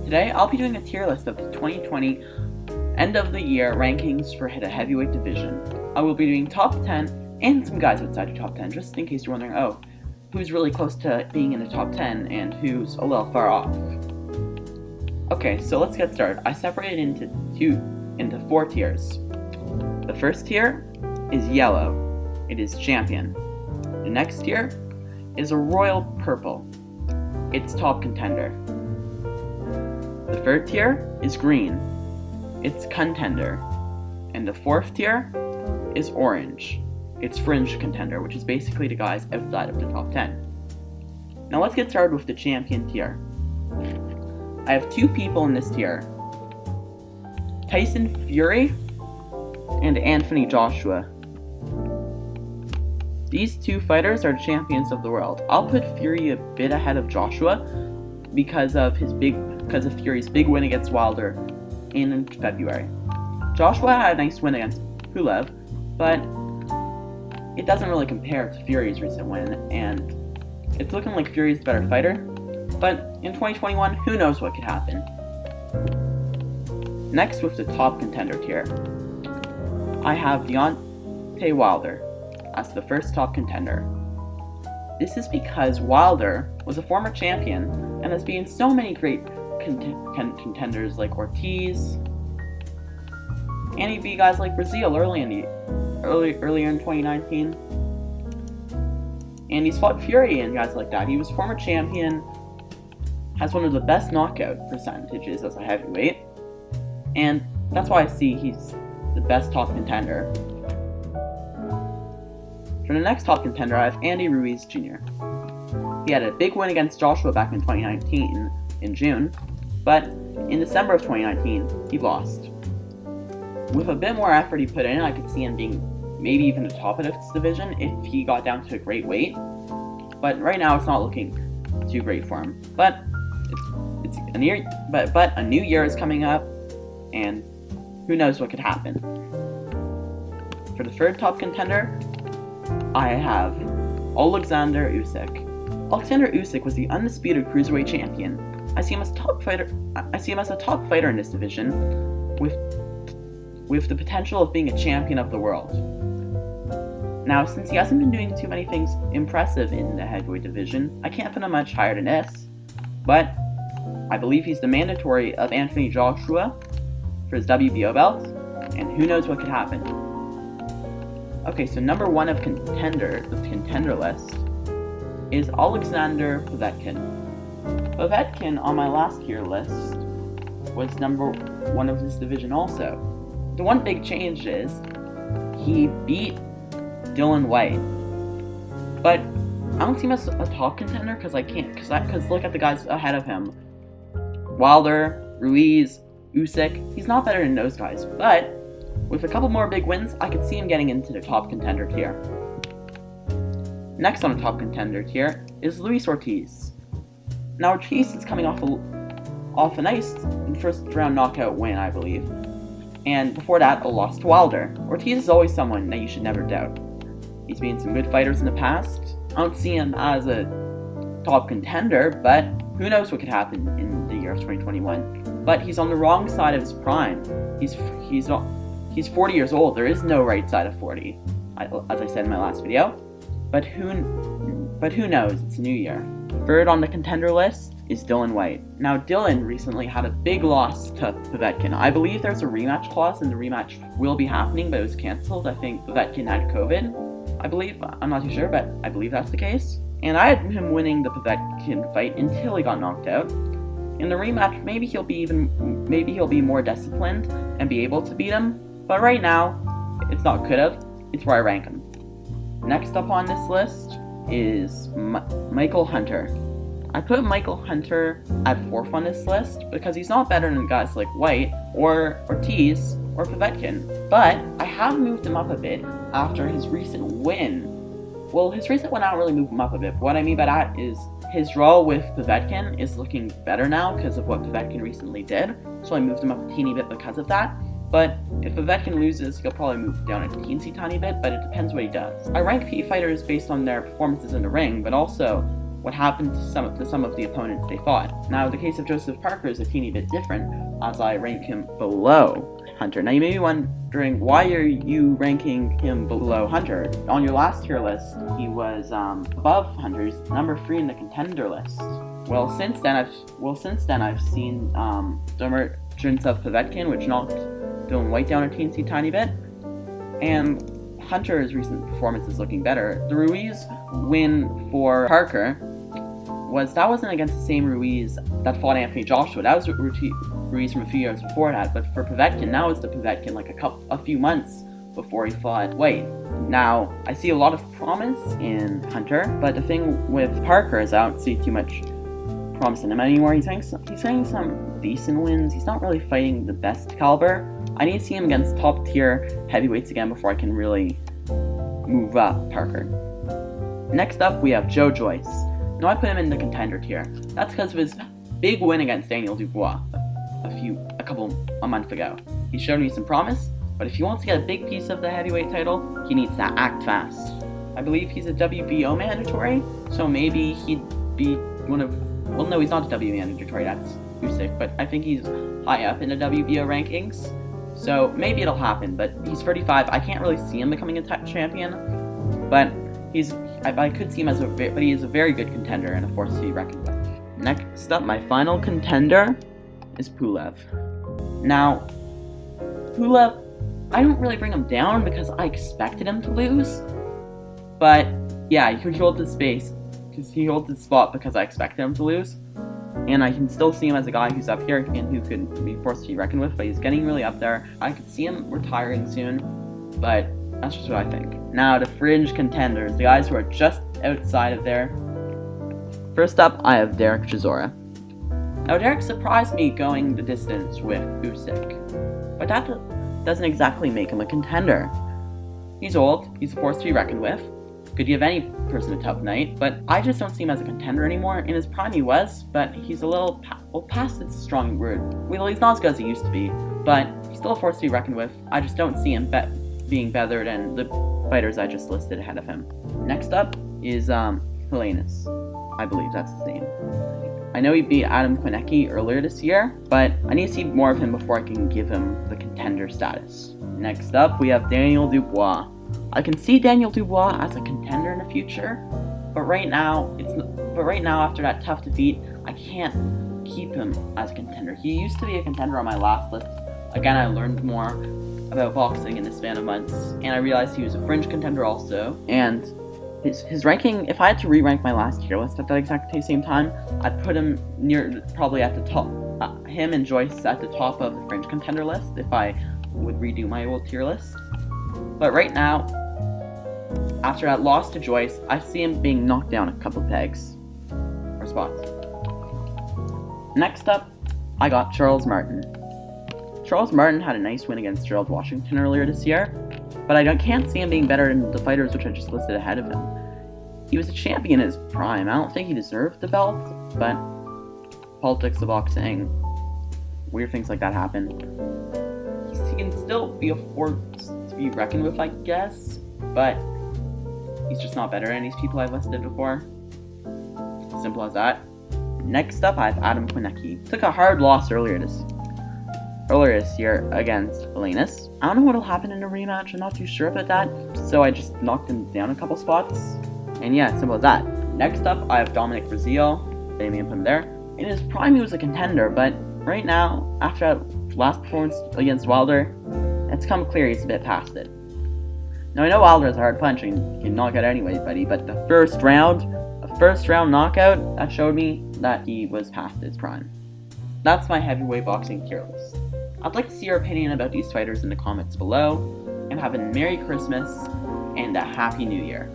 Today, I'll be doing a tier list of the 2020 end of the year rankings for the heavyweight division. I will be doing top 10 and some guys outside the top 10, just in case you're wondering, oh, who's really close to being in the top 10 and who's a little far off. Okay, so let's get started. I separated into 4 tiers. The first tier is yellow. It is champion. The next tier is a royal purple. It's top contender. The third tier is green. It's contender. And the fourth tier is orange. It's fringe contender, which is basically the guys outside of the top 10. Now let's get started with the champion tier. I have 2 people in this tier. Tyson Fury and Anthony Joshua. These 2 fighters are champions of the world. I'll put Fury a bit ahead of Joshua because of Fury's big win against Wilder in February. Joshua had a nice win against Pulev, but it doesn't really compare to Fury's recent win, and it's looking like Fury's the better fighter, but in 2021, who knows what could happen. Next, with the top contender tier, I have Deontay Wilder as the first top contender. This is because Wilder was a former champion and has beaten so many great contenders like Ortiz, and he beat guys like Brazil earlier in 2019. And he's fought Fury and guys like that. He was former champion, has one of the best knockout percentages as a heavyweight, and that's why I see he's the best top contender. For the next top contender, I have Andy Ruiz Jr. He had a big win against Joshua back in 2019 in June, but in December of 2019, he lost. With a bit more effort he put in, I could see him being maybe even the top of this division if he got down to a great weight. But right now, it's not looking too great for him. But it's a new year is coming up, and who knows what could happen. For the third top contender, I have Alexander Usyk. Alexander Usyk was the undisputed cruiserweight champion. I see him as a top fighter in this division, with the potential of being a champion of the world. Now, since he hasn't been doing too many things impressive in the heavyweight division, I can't put him much higher than this, but I believe he's the mandatory of Anthony Joshua for his WBO belt, and who knows what could happen. Okay, so number 1 of the contender list, is Alexander Povetkin. Povetkin on my last tier list was number 1 of this division also. The one big change is he beat Dylan White, but I don't see him as a top contender because look at the guys ahead of him: Wilder, Ruiz, Usyk. He's not better than those guys, but with a couple more big wins, I could see him getting into the top contender tier. Next on the top contender tier is Luis Ortiz. Now Ortiz is coming off a nice first round knockout win, I believe, and before that a loss to Wilder. Ortiz is always someone that you should never doubt. He's beaten some good fighters in the past. I don't see him as a top contender, but who knows what could happen in the year of 2021. But he's on the wrong side of his prime. He's 40 years old. There is no right side of 40, as I said in my last video. But who knows? It's a new year. Third on the contender list is Dylan White. Now, Dylan recently had a big loss to Povetkin. I believe there's a rematch clause, and the rematch will be happening, but it was cancelled. I think Povetkin had COVID. I believe. I'm not too sure, but I believe that's the case. And I had him winning the Povetkin fight until he got knocked out. In the rematch, maybe he'll be more disciplined and be able to beat him. But right now, it's not could have. It's where I rank him. Next up on this list is Michael Hunter. I put Michael Hunter at 4th on this list because he's not better than guys like White or Ortiz or Povetkin. But I have moved him up a bit after his recent win. Well, his recent win, I don't really move him up a bit. But what I mean by that is his draw with Povetkin is looking better now because of what Povetkin recently did. So I moved him up a teeny bit because of that. But if Povetkin loses, he'll probably move down a teensy tiny bit, but it depends what he does. I rank PE fighters based on their performances in the ring, but also what happened to some of the opponents they fought. Now, the case of Joseph Parker is a teeny bit different, as I rank him below Hunter. Now, you may be wondering, why are you ranking him below Hunter? On your last tier list, he was above Hunter. He's number 3 in the contender list. Well, since then I've seen the emergence of Povetkin, which knocked Dylan White down a teensy tiny bit, and Hunter's recent performance is looking better. The Ruiz win for Parker wasn't against the same Ruiz that fought Anthony Joshua. That was Ruiz from a few years before that. But for Povetkin, now it's the Povetkin like a few months before he fought White. Now, I see a lot of promise in Hunter, but the thing with Parker is I don't see too much promise in him anymore. He's having some decent wins. He's not really fighting the best caliber. I need to see him against top tier heavyweights again before I can really move up Parker. Next up, we have Joe Joyce. Now I put him in the contender tier. That's because of his big win against Daniel Dubois a month ago. He showed me some promise, but if he wants to get a big piece of the heavyweight title, he needs to act fast. I believe he's a WBO mandatory, so maybe he'd be one of... Well, no, he's not a WBO mandatory, that's Usyk, but I think he's high up in the WBO rankings, so maybe it'll happen, but he's 35. I can't really see him becoming a champion, but I could see him but he is a very good contender and a force to be reckoned with. Next up, my final contender is Pulev. Now, Pulev, I don't really bring him down because I expected him to lose, but yeah, he holds his space, because he holds his spot because I expected him to lose, and I can still see him as a guy who's up here and who could be forced to be reckoned with, but he's getting really up there. I could see him retiring soon, but that's just what I think. Now, the fringe contenders, the guys who are just outside of there. First up, I have Derek Chisora. Now, Derek surprised me going the distance with Usyk, but that doesn't exactly make him a contender. He's old, he's a force to be reckoned with, could give any person a tough night, but I just don't see him as a contender anymore. In his prime he was, but he's a little past it's a strong word. Well, he's not as good as he used to be, but he's still a force to be reckoned with. I just don't see him being better than the fighters I just listed ahead of him. Next up is Helenius. I believe that's his name. I know he beat Adam Konecki earlier this year, but I need to see more of him before I can give him the contender status. Next up, we have Daniel Dubois. I can see Daniel Dubois as a contender in the future, but right now after that tough defeat, I can't keep him as a contender. He used to be a contender on my last list. Again, I learned more about boxing in the span of months, and I realized he was a fringe contender also, and his ranking, if I had to re-rank my last tier list at that exact same time, I'd put him probably at the top, him and Joyce at the top of the fringe contender list if I would redo my old tier list. But right now, after that loss to Joyce, I see him being knocked down a couple pegs or spots. Next up, I got Charles Martin. Charles Martin had a nice win against Gerald Washington earlier this year, but I can't see him being better than the fighters which I just listed ahead of him. He was a champion in his prime. I don't think he deserved the belt, but politics of boxing, weird things like that happen. He can still be a force to be reckoned with, I guess, but he's just not better than these people I've listed before. Simple as that. Next up, I have Adam Konecki. Took a hard loss earlier this year against Helenius. I don't know what'll happen in a rematch, I'm not too sure about that, so I just knocked him down a couple spots. And yeah, simple as that. Next up, I have Dominic Breazeale. They may put him there. In his prime, he was a contender, but right now, after that last performance against Wilder, it's come clear he's a bit past it. Now, I know Wilder is a hard punch and he can knock out anybody, but a first round knockout, that showed me that he was past his prime. That's my heavyweight boxing tier list. I'd like to see your opinion about these fighters in the comments below, and have a Merry Christmas and a Happy New Year.